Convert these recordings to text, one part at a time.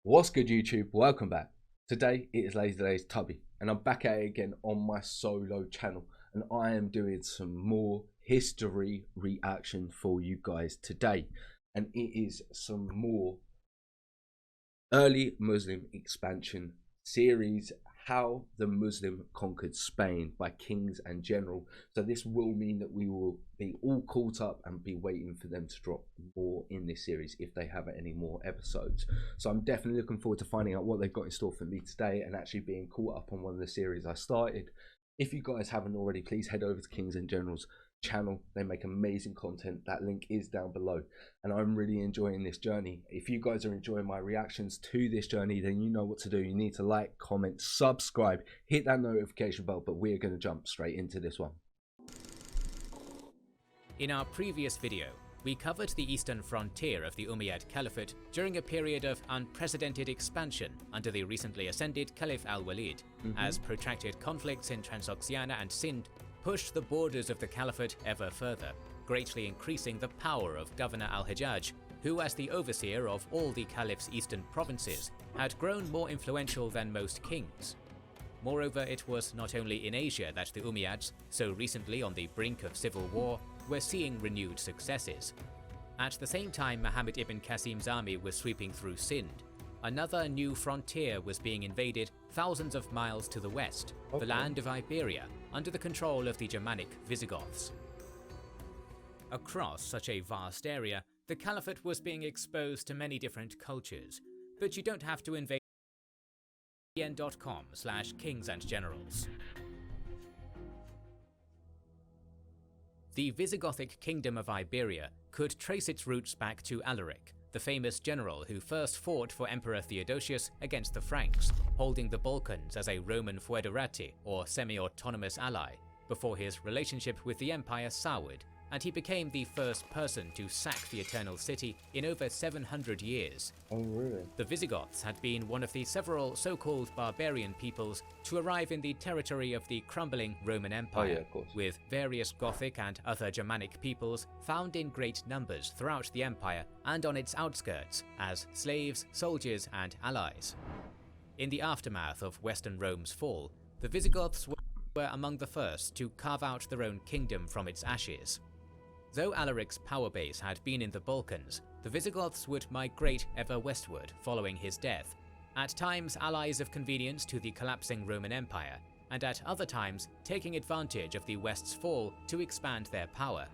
What's good, YouTube? Welcome back. Today it is Lazy Daze Tubby, and I'm back at it again on my solo channel, and I am doing some more history reaction for you guys today, and it is some more early Muslim expansion series, How the Muslim Conquered Spain by Kings and General. So this will mean that we will be all caught up and be waiting for them to drop more in this series if they have any more episodes. So I'm definitely looking forward to finding out what they've got in store for me today and actually being caught up on one of the series I started. If you guys haven't already, please head over to Kings and Generals channel. They make amazing content. That link is down below, and I'm really enjoying this journey. If you guys are enjoying my reactions to this journey, then you know what to do. You need to like, comment, subscribe, hit that notification bell, but we're going to jump straight into this one. In our previous video, we covered the eastern frontier of the Umayyad Caliphate during a period of unprecedented expansion under the recently ascended Caliph al-Walid, as protracted conflicts in Transoxiana and Sind pushed the borders of the Caliphate ever further, greatly increasing the power of Governor al-Hajjaj, who, as the overseer of all the Caliph's eastern provinces, had grown more influential than most kings. Moreover, it was not only in Asia that the Umayyads, so recently on the brink of civil war, were seeing renewed successes. At the same time Muhammad ibn Qasim's army was sweeping through Sind, another new frontier was being invaded thousands of miles to the west, the land of Iberia, under the control of the Germanic Visigoths. Across such a vast area, the Caliphate was being exposed to many different cultures, but you don't have to invade vn.com/kingsandgenerals. The Visigothic kingdom of Iberia could trace its roots back to Alaric, the famous general who first fought for Emperor Theodosius against the Franks, holding the Balkans as a Roman foederati or semi-autonomous ally, before his relationship with the empire soured, and he became the first person to sack the Eternal City in over 700 years. Oh, really? The Visigoths had been one of the several so-called barbarian peoples to arrive in the territory of the crumbling Roman Empire, with various Gothic and other Germanic peoples found in great numbers throughout the empire and on its outskirts as slaves, soldiers, and allies. In the aftermath of Western Rome's fall, the Visigoths were among the first to carve out their own kingdom from its ashes. Though Alaric's power base had been in the Balkans, the Visigoths would migrate ever westward following his death, at times allies of convenience to the collapsing Roman Empire, and at other times taking advantage of the West's fall to expand their power.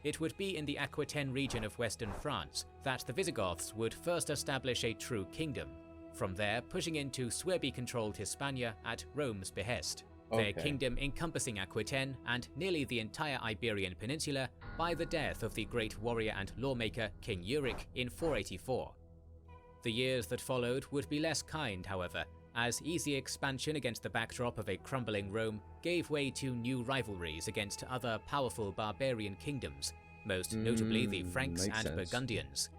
It would be in the Aquitaine region of western France that the Visigoths would first establish a true kingdom, from there pushing into Suebi-controlled Hispania at Rome's behest. Their kingdom encompassing Aquitaine and nearly the entire Iberian Peninsula by the death of the great warrior and lawmaker King Euric in 484. The years that followed would be less kind, however, as easy expansion against the backdrop of a crumbling Rome gave way to new rivalries against other powerful barbarian kingdoms, most notably the Franks and Burgundians.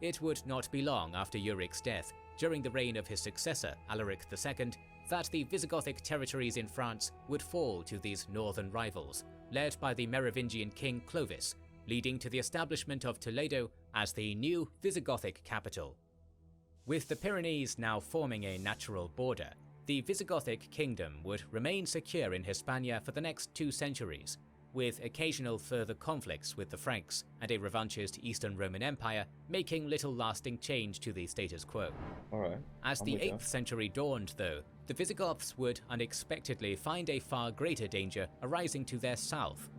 It would not be long after Euric's death, during the reign of his successor Alaric II, that the Visigothic territories in France would fall to these northern rivals, led by the Merovingian king Clovis, leading to the establishment of Toledo as the new Visigothic capital. With the Pyrenees now forming a natural border, the Visigothic kingdom would remain secure in Hispania for the next 2 centuries, with occasional further conflicts with the Franks and a revanchist Eastern Roman Empire making little lasting change to the status quo. As the 8th century dawned, though, the Visigoths would unexpectedly find a far greater danger arising to their south.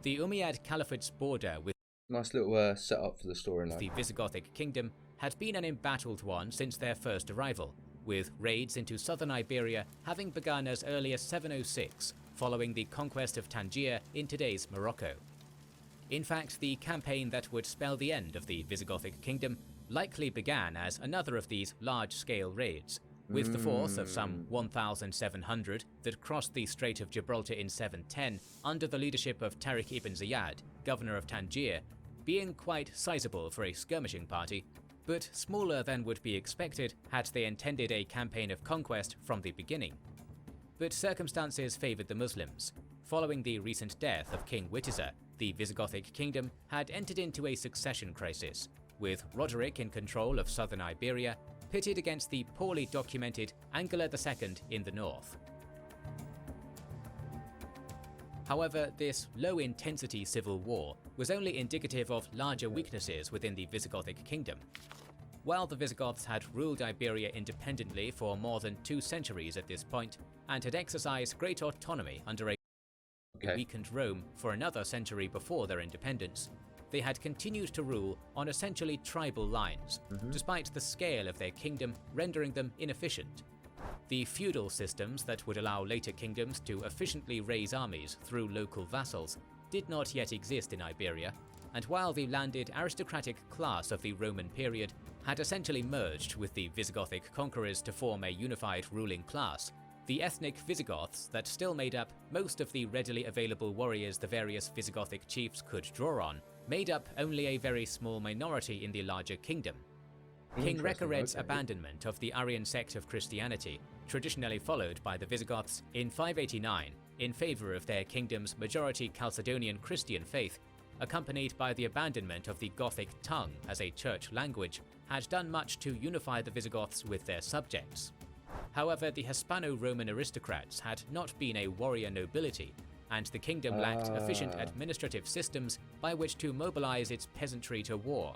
The Umayyad Caliphate's border with nice little setup for the story now. The Visigothic kingdom had been an embattled one since their first arrival, with raids into southern Iberia having begun as early as 706, following the conquest of Tangier in today's Morocco. In fact, the campaign that would spell the end of the Visigothic kingdom likely began as another of these large-scale raids, with the force of some 1,700 that crossed the Strait of Gibraltar in 710 under the leadership of Tariq ibn Ziyad, governor of Tangier, being quite sizable for a skirmishing party, but smaller than would be expected had they intended a campaign of conquest from the beginning. But circumstances favoured the Muslims. Following the recent death of King Witiza, the Visigothic kingdom had entered into a succession crisis. with Roderick in control of southern Iberia, pitted against the poorly documented Angela II in the north. However, this low-intensity civil war was only indicative of larger weaknesses within the Visigothic kingdom. While the Visigoths had ruled Iberia independently for more than 2 centuries at this point, and had exercised great autonomy under a weakened Rome for another century before their independence, they had continued to rule on essentially tribal lines, despite the scale of their kingdom rendering them inefficient. The feudal systems that would allow later kingdoms to efficiently raise armies through local vassals did not yet exist in Iberia, and while the landed aristocratic class of the Roman period had essentially merged with the Visigothic conquerors to form a unified ruling class, the ethnic Visigoths that still made up most of the readily available warriors the various Visigothic chiefs could draw on made up only a very small minority in the larger kingdom. King Recared's abandonment of the Arian sect of Christianity, traditionally followed by the Visigoths, in 589 in favour of their kingdom's majority Chalcedonian Christian faith, accompanied by the abandonment of the Gothic tongue as a church language, had done much to unify the Visigoths with their subjects. However, the Hispano-Roman aristocrats had not been a warrior nobility, and the kingdom lacked efficient administrative systems by which to mobilize its peasantry to war.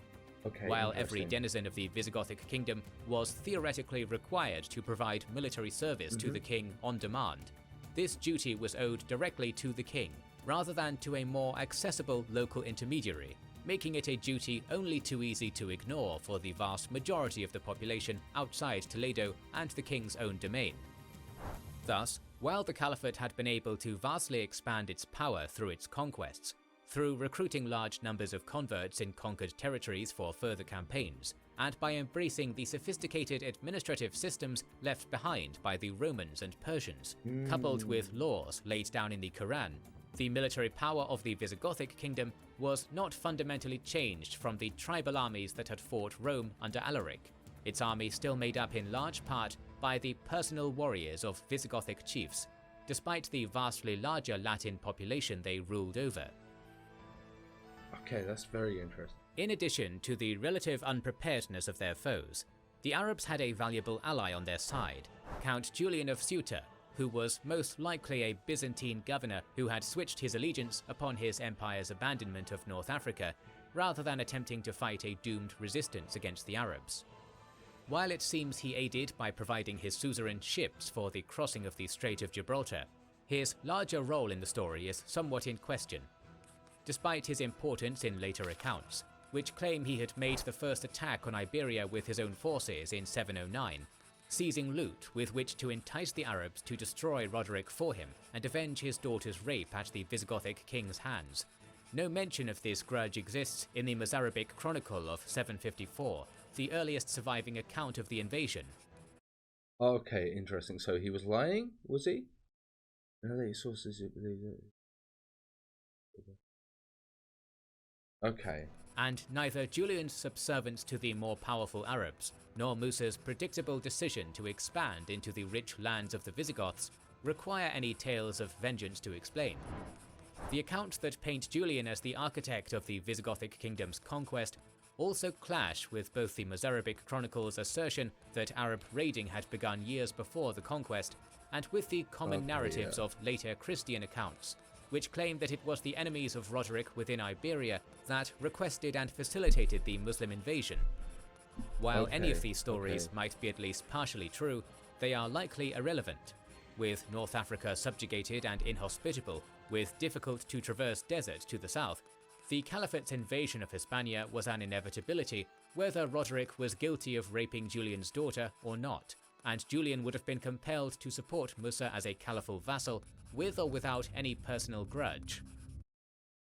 While every denizen of the Visigothic kingdom was theoretically required to provide military service to the king on demand, this duty was owed directly to the king, rather than to a more accessible local intermediary, making it a duty only too easy to ignore for the vast majority of the population outside Toledo and the king's own domain. Thus, while the Caliphate had been able to vastly expand its power through its conquests, through recruiting large numbers of converts in conquered territories for further campaigns, and by embracing the sophisticated administrative systems left behind by the Romans and Persians, coupled with laws laid down in the Quran, the military power of the Visigothic kingdom was not fundamentally changed from the tribal armies that had fought Rome under Alaric, its army still made up in large part by the personal warriors of Visigothic chiefs, despite the vastly larger Latin population they ruled over. Okay, that's very interesting. In addition to the relative unpreparedness of their foes, the Arabs had a valuable ally on their side, Count Julian of Ceuta, who was most likely a Byzantine governor who had switched his allegiance upon his empire's abandonment of North Africa, rather than attempting to fight a doomed resistance against the Arabs. While it seems he aided by providing his suzerain ships for the crossing of the Strait of Gibraltar, his larger role in the story is somewhat in question. Despite his importance in later accounts, which claim he had made the first attack on Iberia with his own forces in 709, seizing loot with which to entice the Arabs to destroy Roderick for him and avenge his daughter's rape at the Visigothic king's hands. No mention of this grudge exists in the Mozarabic Chronicle of 754, the earliest surviving account of the invasion. Okay, interesting. So he was lying, was he? No, sources believe that. Okay. And neither Julian's subservience to the more powerful Arabs, nor Musa's predictable decision to expand into the rich lands of the Visigoths require any tales of vengeance to explain. The accounts that paint Julian as the architect of the Visigothic kingdom's conquest also clash with both the Mozarabic Chronicle's assertion that Arab raiding had begun years before the conquest, and with the common narratives of later Christian accounts, which claim that it was the enemies of Roderick within Iberia that requested and facilitated the Muslim invasion. While any of these stories might be at least partially true, they are likely irrelevant. With North Africa subjugated and inhospitable, with difficult to traverse desert to the south, the Caliphate's invasion of Hispania was an inevitability whether Roderick was guilty of raping Julian's daughter or not, and Julian would have been compelled to support Musa as a caliphal vassal with or without any personal grudge.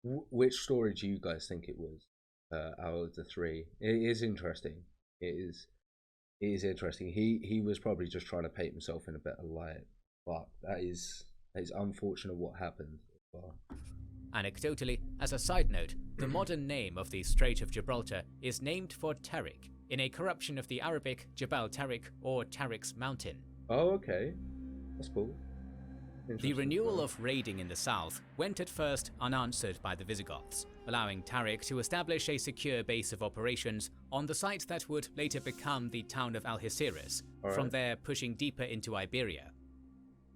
Which story do you guys think it was out of the three? It is interesting. It is interesting. He was probably just trying to paint himself in a better light, but that is unfortunate what happened. Anecdotally, as a side note, the modern name of the Strait of Gibraltar is named for Tariq, in a corruption of the Arabic Jabal Tariq or Tariq's mountain. Oh, okay. That's cool. The renewal of raiding in the south went at first unanswered by the Visigoths, allowing Tariq to establish a secure base of operations on the site that would later become the town of Algeciras, from there pushing deeper into Iberia.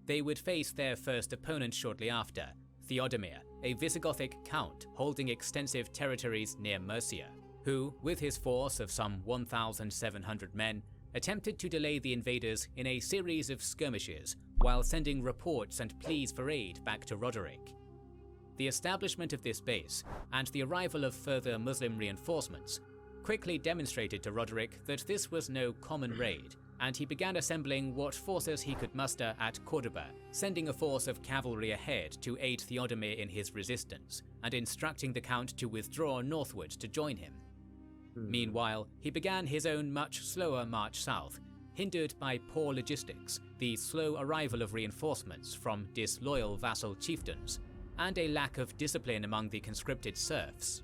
They would face their first opponent shortly after, Theodomir, a Visigothic count holding extensive territories near Murcia, who, with his force of some 1,700 men, attempted to delay the invaders in a series of skirmishes while sending reports and pleas for aid back to Roderick. The establishment of this base, and the arrival of further Muslim reinforcements, quickly demonstrated to Roderick that this was no common raid, and he began assembling what forces he could muster at Cordoba, sending a force of cavalry ahead to aid Theodomir in his resistance, and instructing the Count to withdraw northward to join him. Meanwhile, he began his own much slower march south, hindered by poor logistics, the slow arrival of reinforcements from disloyal vassal chieftains, and a lack of discipline among the conscripted serfs.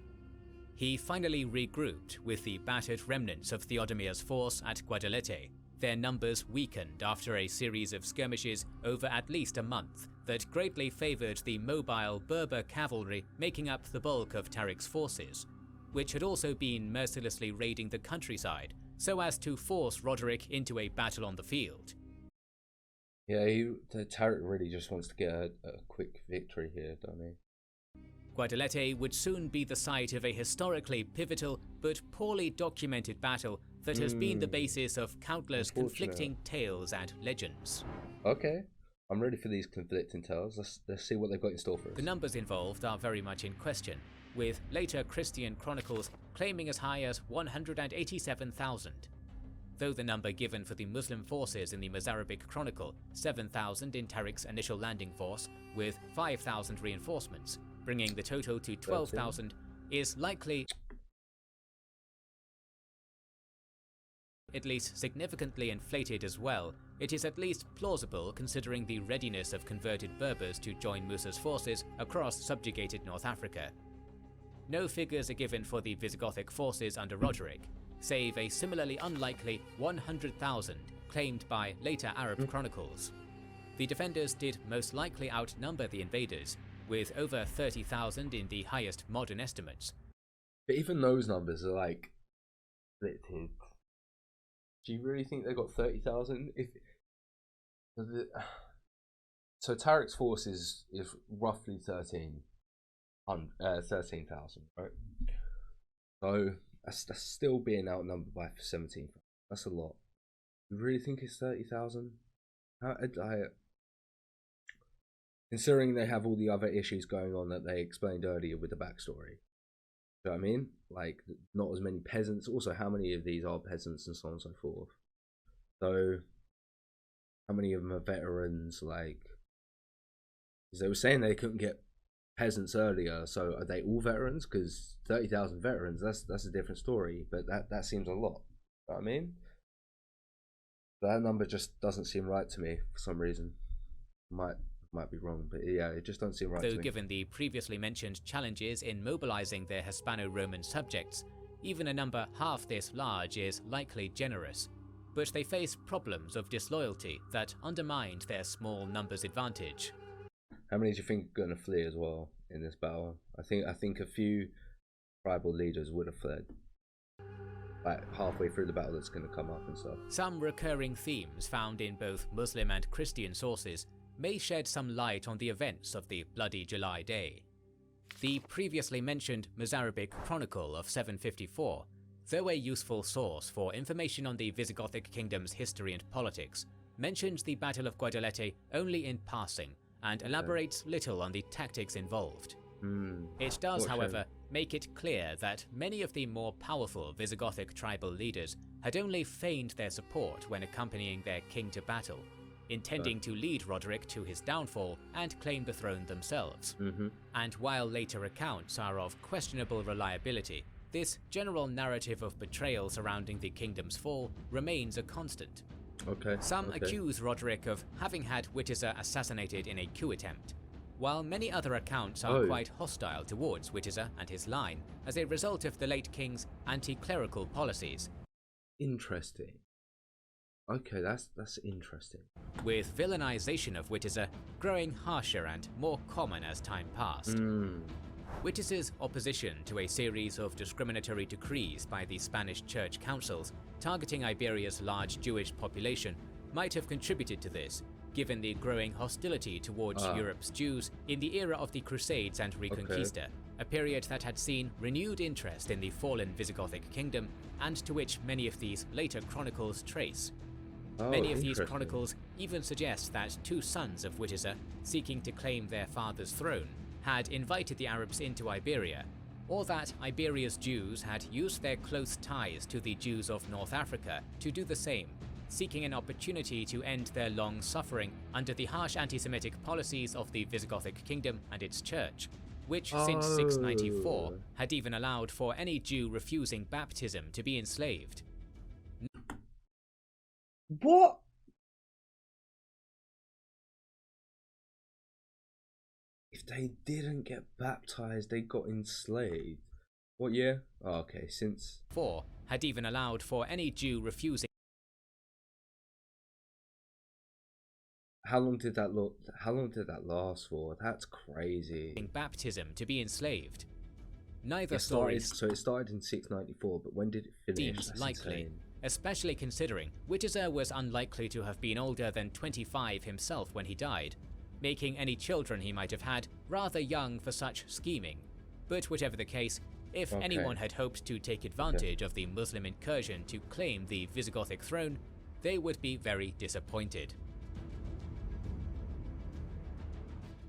He finally regrouped with the battered remnants of Theodomir's force at Guadelete, their numbers weakened after a series of skirmishes over at least a month that greatly favoured the mobile Berber cavalry making up the bulk of Tarik's forces, which had also been mercilessly raiding the countryside so as to force Roderick into a battle on the field. Yeah, Tarik really just wants to get a quick victory here, doesn't he? Guadelete would soon be the site of a historically pivotal but poorly documented battle that has been the basis of countless conflicting tales and legends. Okay, I'm ready for these conflicting tales. Let's see what they've got in store for us. The numbers involved are very much in question, with later Christian chronicles claiming as high as 187,000. Though the number given for the Muslim forces in the Mozarabic Chronicle, 7,000 in Tarik's initial landing force, with 5,000 reinforcements, bringing the total to 12,000, is likely at least significantly inflated as well. It is at least plausible considering the readiness of converted Berbers to join Musa's forces across subjugated North Africa. No figures are given for the Visigothic forces under Roderick, save a similarly unlikely 100,000 claimed by later Arab chronicles. The defenders did most likely outnumber the invaders, with over 30,000 in the highest modern estimates. But even those numbers are like conflicted. Do you really think they got 30,000? So Tarik's force is roughly 13,000, right? So that's still being outnumbered by 17. That's a lot. You really think it's 30,000? Considering they have all the other issues going on that they explained earlier with the backstory. You know what I mean? Like, not as many peasants. Also, how many of these are peasants and so on and so forth. So, how many of them are veterans? Like, because they were saying they couldn't get peasants earlier. So, are they all veterans? Because 30,000 veterans, that's a different story. But that seems a lot. You know what I mean? That number just doesn't seem right to me for some reason. Might be wrong, but yeah, it just doesn't seem right to me. Though given the previously mentioned challenges in mobilizing their Hispano-Roman subjects, even a number half this large is likely generous. But they face problems of disloyalty that undermined their small numbers advantage. How many do you think are going to flee as well in this battle? I think a few tribal leaders would have fled. Like halfway through the battle that's going to come up and stuff. Some recurring themes found in both Muslim and Christian sources may shed some light on the events of the Bloody July Day. The previously mentioned Mozarabic Chronicle of 754, though a useful source for information on the Visigothic kingdom's history and politics, mentions the Battle of Guadalete only in passing and elaborates little on the tactics involved. It does, however, make it clear that many of the more powerful Visigothic tribal leaders had only feigned their support when accompanying their king to battle, intending to lead Roderick to his downfall and claim the throne themselves. And while later accounts are of questionable reliability, this general narrative of betrayal surrounding the kingdom's fall remains a constant. Some accuse Roderick of having had Witiza assassinated in a coup attempt, while many other accounts are quite hostile towards Witiza and his line as a result of the late king's anti-clerical policies. Interesting. Okay, that's interesting. With villainization of Witiza growing harsher and more common as time passed. Wittisa's opposition to a series of discriminatory decrees by the Spanish church councils targeting Iberia's large Jewish population might have contributed to this, given the growing hostility towards Europe's Jews in the era of the Crusades and Reconquista, a period that had seen renewed interest in the fallen Visigothic kingdom and to which many of these later chronicles trace. Many of these chronicles even suggest that two sons of Wittisa, seeking to claim their father's throne, had invited the Arabs into Iberia, or that Iberia's Jews had used their close ties to the Jews of North Africa to do the same, seeking an opportunity to end their long suffering under the harsh anti-Semitic policies of the Visigothic kingdom and its church, which since 694 had even allowed for any Jew refusing baptism to be enslaved. What? If they didn't get baptized, they got enslaved. What year? Oh, okay, since 4 had even allowed for any Jew refusing. How long did that last for? That's crazy. Baptism to be enslaved. Neither story. So it started in 694, but when did it finish? Seems likely, especially considering Wittisa was unlikely to have been older than 25 himself when he died, making any children he might have had rather young for such scheming. But whatever the case, if anyone had hoped to take advantage of the Muslim incursion to claim the Visigothic throne, they would be very disappointed.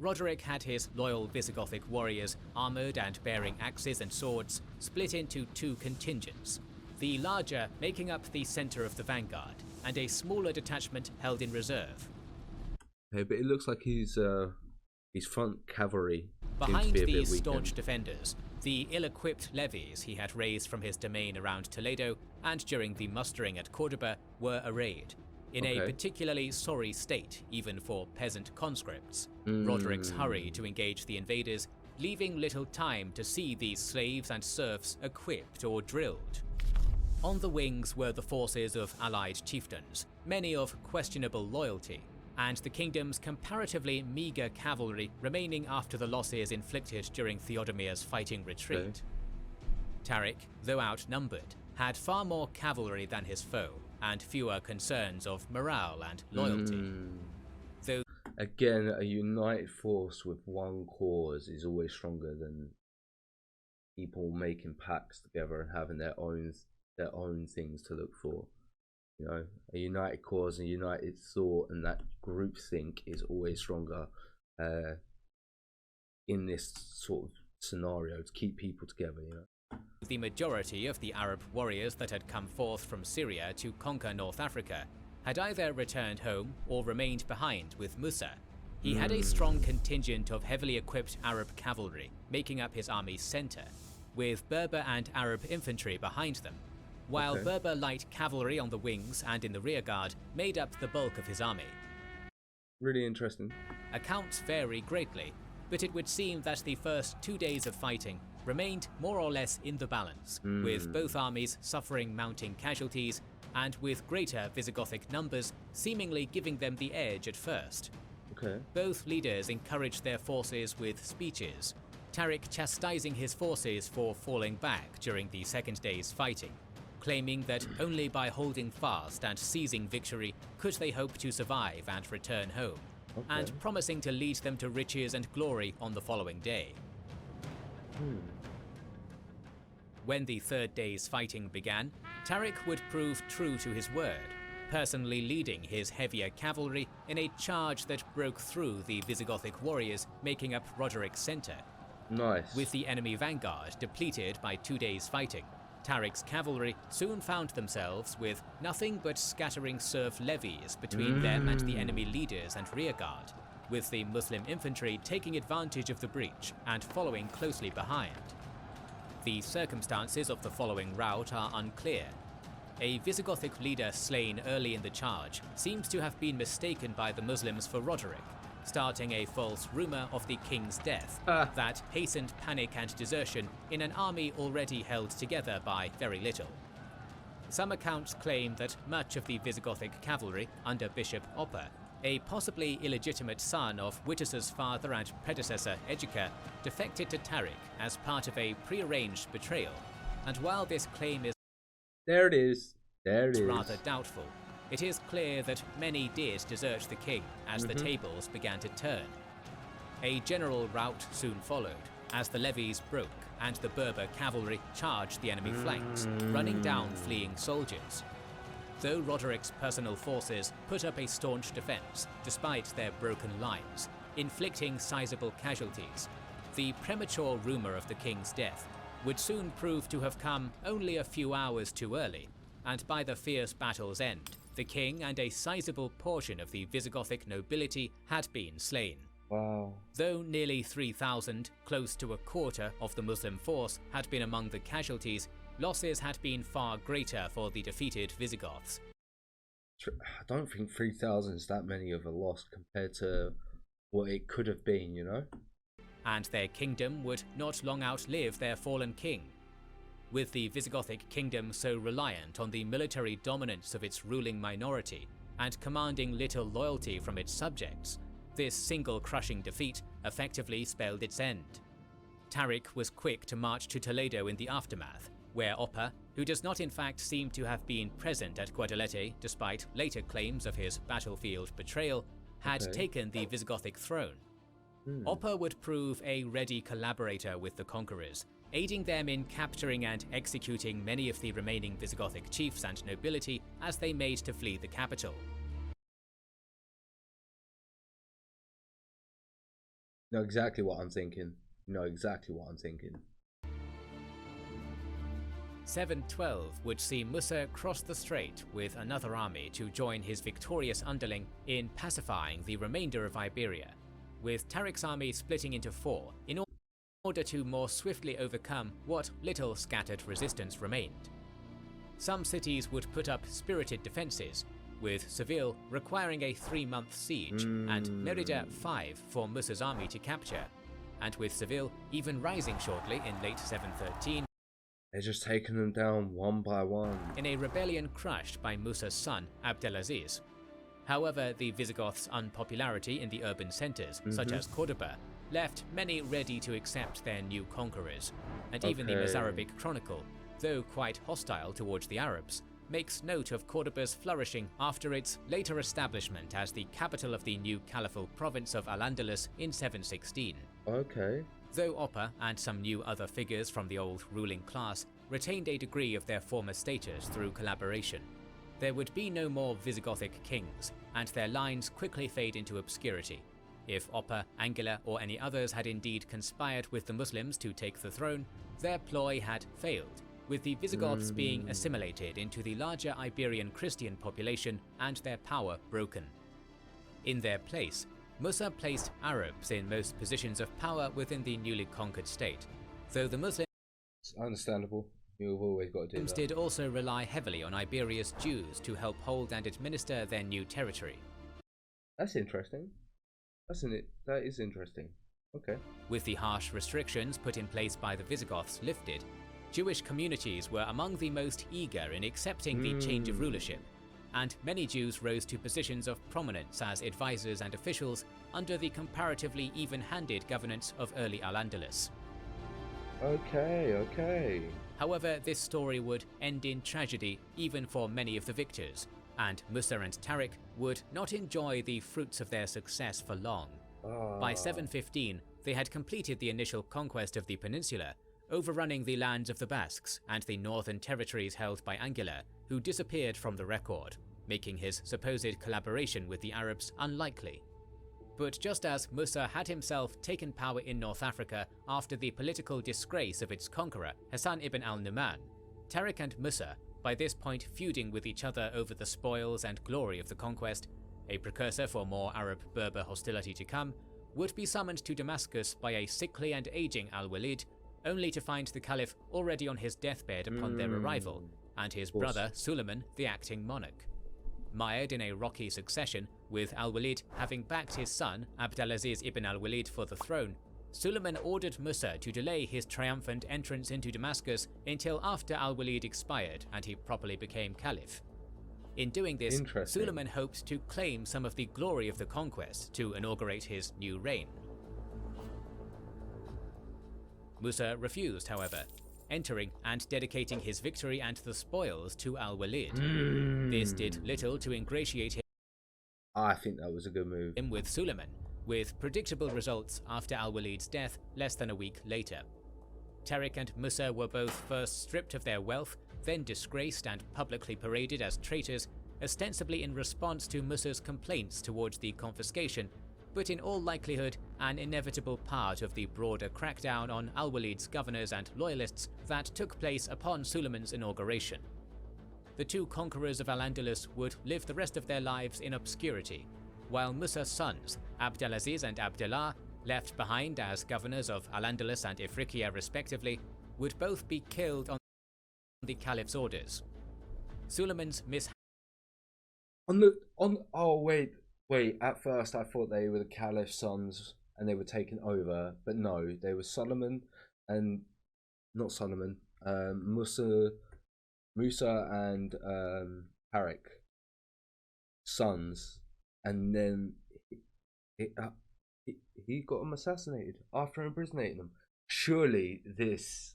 Roderick had his loyal Visigothic warriors, armoured and bearing axes and swords, split into two contingents, the larger making up the centre of the vanguard, and a smaller detachment held in reserve. Hey, but it looks like his front cavalry behind these staunch defenders, the ill-equipped levies he had raised from his domain around Toledo and during the mustering at Cordoba were arrayed, in a particularly sorry state even for peasant conscripts. Roderick's hurry to engage the invaders, leaving little time to see these slaves and serfs equipped or drilled. On the wings were the forces of allied chieftains, many of questionable loyalty, and the kingdom's comparatively meagre cavalry remaining after the losses inflicted during Theodomir's fighting retreat. Tarik, though outnumbered, had far more cavalry than his foe, and fewer concerns of morale and loyalty. Though again, a united force with one cause is always stronger than people making pacts together and having their own things to look for. You know, a united cause, a united thought, and that groupthink is always stronger in this sort of scenario to keep people together, you know. The majority of the Arab warriors that had come forth from Syria to conquer North Africa had either returned home or remained behind with Musa. He had a strong contingent of heavily equipped Arab cavalry making up his army's centre, with Berber and Arab infantry behind them, while Berber light cavalry on the wings and in the rearguard made up the bulk of his army. Really interesting. Accounts vary greatly, but it would seem that the first 2 days of fighting remained more or less in the balance, with both armies suffering mounting casualties and with greater Visigothic numbers seemingly giving them the edge at first. Both leaders encouraged their forces with speeches, Tarik chastising his forces for falling back during the second day's fighting, claiming that only by holding fast and seizing victory could they hope to survive and return home, and promising to lead them to riches and glory on the following day. When the third day's fighting began, Tarik would prove true to his word, personally leading his heavier cavalry in a charge that broke through the Visigothic warriors making up Roderick's centre. With the enemy vanguard depleted by 2 days' fighting, Tarik's cavalry soon found themselves with nothing but scattering serf levies between them and the enemy leaders and rearguard, with the Muslim infantry taking advantage of the breach and following closely behind. The circumstances of the following rout are unclear. A Visigothic leader slain early in the charge seems to have been mistaken by the Muslims for Roderick, starting a false rumour of the king's death that hastened panic and desertion in an army already held together by very little. Some accounts claim that much of the Visigothic cavalry under Bishop Oppa, A possibly illegitimate son of Wittis's father and predecessor Egica defected to Tariq as part of a prearranged betrayal, and while this claim is rather doubtful, it is clear that many did desert the king as the tables began to turn. A general rout soon followed, as the levies broke and the Berber cavalry charged the enemy flanks, running down fleeing soldiers. Though Roderick's personal forces put up a staunch defense despite their broken lines, inflicting sizable casualties, the premature rumor of the king's death would soon prove to have come only a few hours too early, and by the fierce battle's end, the king and a sizable portion of the Visigothic nobility had been slain. Wow. Though nearly 3,000, close to a quarter of the Muslim force, had been among the casualties, losses had been far greater for the defeated Visigoths. I don't think 3,000 is that many of a loss compared to what it could have been, you know? And their kingdom would not long outlive their fallen king. With the Visigothic kingdom so reliant on the military dominance of its ruling minority and commanding little loyalty from its subjects, this single crushing defeat effectively spelled its end. Tariq was quick to march to Toledo in the aftermath, where Oppa, who does not in fact seem to have been present at Guadelete despite later claims of his battlefield betrayal, had taken the Visigothic throne. Oppa would prove a ready collaborator with the conquerors, aiding them in capturing and executing many of the remaining Visigothic chiefs and nobility as they made to flee the capital. Know exactly what I'm thinking. 712 would see Musa cross the strait with another army to join his victorious underling in pacifying the remainder of Iberia, with Tariq's army splitting into four in order to more swiftly overcome what little scattered resistance remained. Some cities would put up spirited defences, with Seville requiring a 3-month siege and Merida 5 for Musa's army to capture, and with Seville even rising shortly in late 713. They're just taking them down one by one. In a rebellion crushed by Musa's son, Abdelaziz. However, the Visigoths' unpopularity in the urban centres, such as Cordoba, left many ready to accept their new conquerors, and even the Mozarabic Chronicle, though quite hostile towards the Arabs, makes note of Cordoba's flourishing after its later establishment as the capital of the new caliphal province of Al-Andalus in 716. Though Oppa and some new other figures from the old ruling class retained a degree of their former status through collaboration, there would be no more Visigothic kings, and their lines quickly fade into obscurity. If Oppa, Angela, or any others had indeed conspired with the Muslims to take the throne, their ploy had failed, with the Visigoths being assimilated into the larger Iberian Christian population and their power broken. In their place, Musa placed Arabs in most positions of power within the newly conquered state, though the Muslims It's understandable. You've always got to do that. did also rely heavily on Iberia's Jews to help hold and administer their new territory. That's interesting. That is interesting. Okay. With the harsh restrictions put in place by the Visigoths lifted, Jewish communities were among the most eager in accepting the change of rulership, and many Jews rose to positions of prominence as advisors and officials under the comparatively even-handed governance of early Al-Andalus. Okay. However, this story would end in tragedy even for many of the victors, and Musa and Tariq would not enjoy the fruits of their success for long. By 715, they had completed the initial conquest of the peninsula, overrunning the lands of the Basques and the northern territories held by Angela, who disappeared from the record, making his supposed collaboration with the Arabs unlikely. But just as Musa had himself taken power in North Africa after the political disgrace of its conqueror, Hassan ibn al-Numan, Tariq and Musa, by this point feuding with each other over the spoils and glory of the conquest, a precursor for more Arab-Berber hostility to come, would be summoned to Damascus by a sickly and aging al-Walid, only to find the Caliph already on his deathbed upon their arrival, and his brother Suleiman the acting monarch. Mired in a rocky succession, with al-Walid having backed his son Abdelaziz ibn al-Walid for the throne, Suleiman ordered Musa to delay his triumphant entrance into Damascus until after al-Walid expired and he properly became Caliph. In doing this, Suleiman hoped to claim some of the glory of the conquest to inaugurate his new reign. Musa refused, however, entering and dedicating his victory and the spoils to Al-Walid. This did little to ingratiate him. I think that was a good move. With Suleiman, with predictable results after Al-Walid's death less than a week later. Tariq and Musa were both first stripped of their wealth, then disgraced and publicly paraded as traitors, ostensibly in response to Musa's complaints towards the confiscation, but in all likelihood an inevitable part of the broader crackdown on Al-Walid's governors and loyalists that took place upon Suleiman's inauguration. The two conquerors of Al-Andalus would live the rest of their lives in obscurity, while Musa's sons, Abdelaziz and Abdullah, left behind as governors of Al-Andalus and Ifriqiya respectively, would both be killed on the Caliph's orders. Suleiman's Wait, at first I thought they were the Caliph's sons and they were taken over, but no, they were Musa and Tariq sons, and then he got them assassinated after imprisoning them. Surely this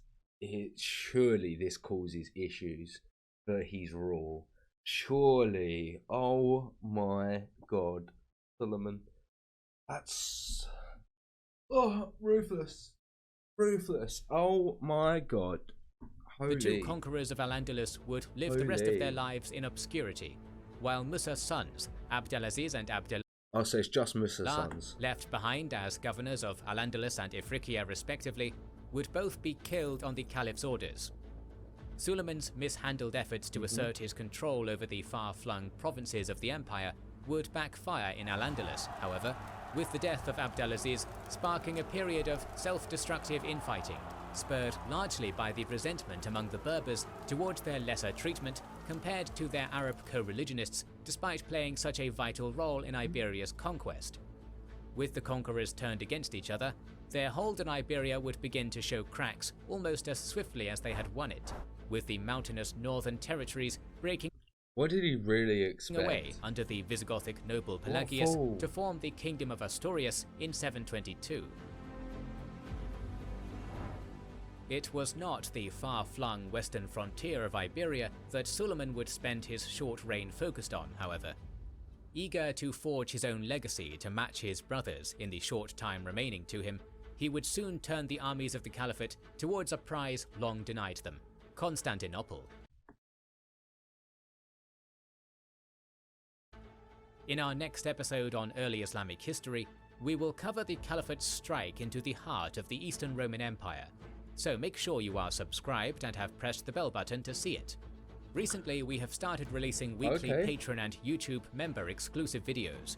causes issues for his rule. Surely, oh my God, Suleiman, that's ruthless. Oh my God. Holy. The two conquerors of Al-Andalus would live the rest of their lives in obscurity, while Musa's sons, Abdelaziz and Abdullah, so it's just Musa's sons, left behind as governors of Al-Andalus and Ifriqiya respectively, would both be killed on the Caliph's orders. Suleiman's mishandled efforts to assert his control over the far-flung provinces of the empire would backfire in Al-Andalus, however, with the death of Abdelaziz sparking a period of self-destructive infighting, spurred largely by the resentment among the Berbers towards their lesser treatment compared to their Arab co-religionists, despite playing such a vital role in Iberia's conquest. With the conquerors turned against each other, their hold on Iberia would begin to show cracks almost as swiftly as they had won it, with the mountainous northern territories breaking What did he really expect? away under the Visigothic noble Pelagius to form the Kingdom of Asturias in 722. It was not the far-flung western frontier of Iberia that Suleiman would spend his short reign focused on, however. Eager to forge his own legacy to match his brothers in the short time remaining to him, he would soon turn the armies of the Caliphate towards a prize long denied them: Constantinople. In our next episode on early Islamic history, we will cover the Caliphate's strike into the heart of the Eastern Roman Empire, so make sure you are subscribed and have pressed the bell button to see it. Recently, we have started releasing weekly Patreon and YouTube member exclusive videos.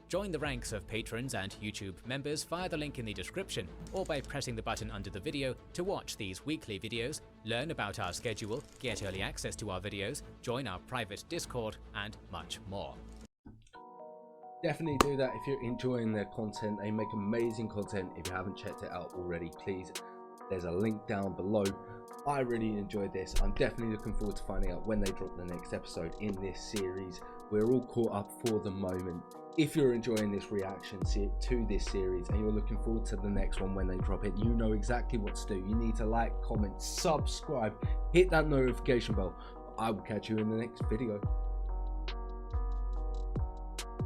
Join the ranks of patrons and YouTube members via the link in the description, or by pressing the button under the video to watch these weekly videos, learn about our schedule, get early access to our videos, join our private Discord, and much more. Definitely do that if you're enjoying their content. They make amazing content. If you haven't checked it out already, please, there's a link down below. I really enjoyed this. I'm definitely looking forward to finding out when they drop the next episode in this series. We're all caught up for the moment. If you're enjoying this reaction to this series and you're looking forward to the next one when they drop it, you know exactly what to do. You need to like, comment, subscribe, hit that notification bell. I will catch you in the next video.